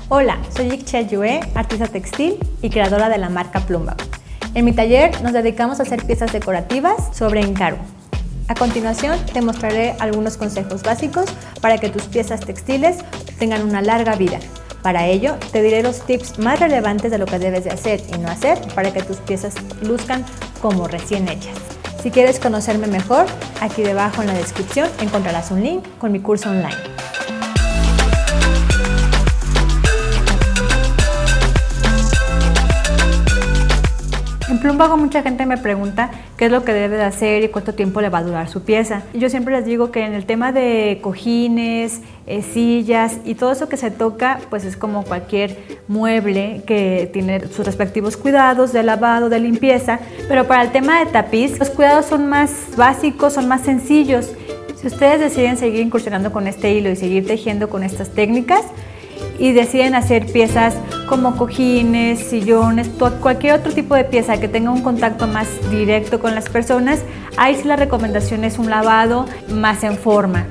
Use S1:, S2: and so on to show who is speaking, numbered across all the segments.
S1: Hola, soy Yue, artista textil y creadora de la marca Pluumbago. En mi taller nos dedicamos a hacer piezas decorativas sobre encargo. A continuación te mostraré algunos consejos básicos para que tus piezas textiles tengan una larga vida. Para ello, te diré los tips más relevantes de lo que debes de hacer y no hacer para que tus piezas luzcan como recién hechas. Si quieres conocerme mejor, aquí debajo en la descripción encontrarás un link con mi curso online. En Pluumbago mucha gente me pregunta qué es lo que debe de hacer y cuánto tiempo le va a durar su pieza. Yo siempre les digo que en el tema de cojines, sillas y todo eso que se toca, pues es como cualquier mueble que tiene sus respectivos cuidados de lavado, de limpieza. Pero para el tema de tapiz, los cuidados son más básicos, son más sencillos. Si ustedes deciden seguir incursionando con este hilo y seguir tejiendo con estas técnicas, y deciden hacer piezas como cojines, sillones, cualquier otro tipo de pieza que tenga un contacto más directo con las personas, ahí sí la recomendación es un lavado más en forma.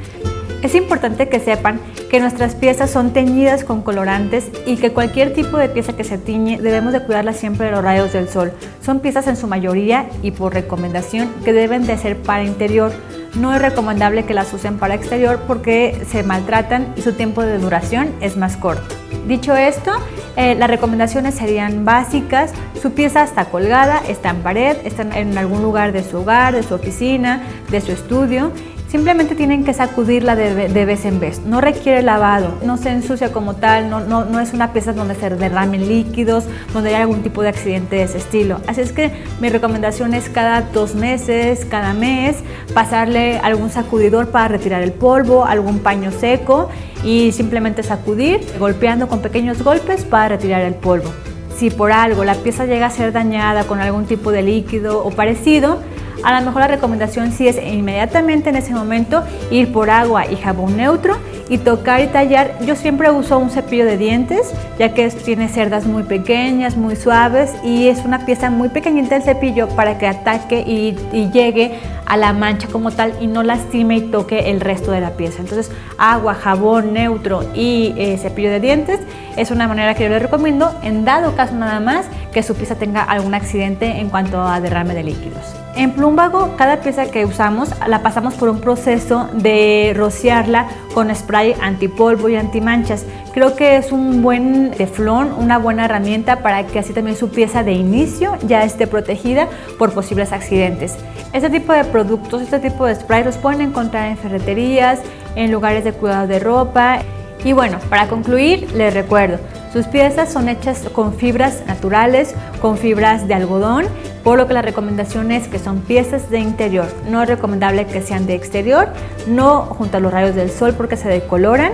S1: Es importante que sepan que nuestras piezas son teñidas con colorantes y que cualquier tipo de pieza que se tiñe debemos de cuidarla siempre de los rayos del sol. Son piezas en su mayoría y por recomendación que deben de ser para interior. No es recomendable que las usen para exterior porque se maltratan y su tiempo de duración es más corto. Dicho esto, las recomendaciones serían básicas. Su pieza está colgada, está en pared, está en algún lugar de su hogar, de su oficina, de su estudio. Simplemente tienen que sacudirla de vez en vez. No requiere lavado, no se ensucia como tal, no es una pieza donde se derramen líquidos, donde haya algún tipo de accidente de ese estilo. Así es que mi recomendación es cada 2 meses, cada mes, pasarle algún sacudidor para retirar el polvo, algún paño seco y simplemente sacudir, golpeando con pequeños golpes para retirar el polvo. Si por algo la pieza llega a ser dañada con algún tipo de líquido o parecido, a lo mejor la recomendación sí es inmediatamente en ese momento ir por agua y jabón neutro y tocar y tallar. Yo siempre uso un cepillo de dientes, ya que tiene cerdas muy pequeñas, muy suaves y es una pieza muy pequeñita el cepillo para que ataque y llegue a la mancha como tal y no lastime y toque el resto de la pieza. Entonces, agua, jabón neutro y cepillo de dientes es una manera que yo les recomiendo en dado caso nada más que su pieza tenga algún accidente en cuanto a derrame de líquidos. En Pluumbago, cada pieza que usamos la pasamos por un proceso de rociarla con spray antipolvo y antimanchas. Creo que es un buen teflón, una buena herramienta para que así también su pieza de inicio ya esté protegida por posibles accidentes. Este tipo de productos, este tipo de spray los pueden encontrar en ferreterías, en lugares de cuidado de ropa. Y bueno, para concluir, les recuerdo, sus piezas son hechas con fibras naturales, con fibras de algodón, por lo que la recomendación es que son piezas de interior. No es recomendable que sean de exterior, no junto a los rayos del sol porque se decoloran.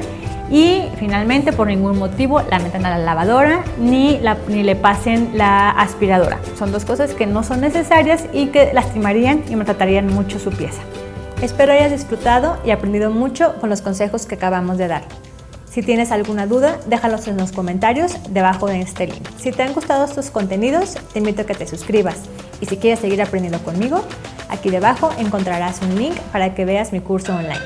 S1: Y finalmente, por ningún motivo, la metan a la lavadora ni le pasen la aspiradora. Son dos cosas que no son necesarias y que lastimarían y maltratarían mucho su pieza. Espero hayas disfrutado y aprendido mucho con los consejos que acabamos de dar. Si tienes alguna duda, déjalos en los comentarios debajo de este link. Si te han gustado estos contenidos, te invito a que te suscribas. Y si quieres seguir aprendiendo conmigo, aquí debajo encontrarás un link para que veas mi curso online.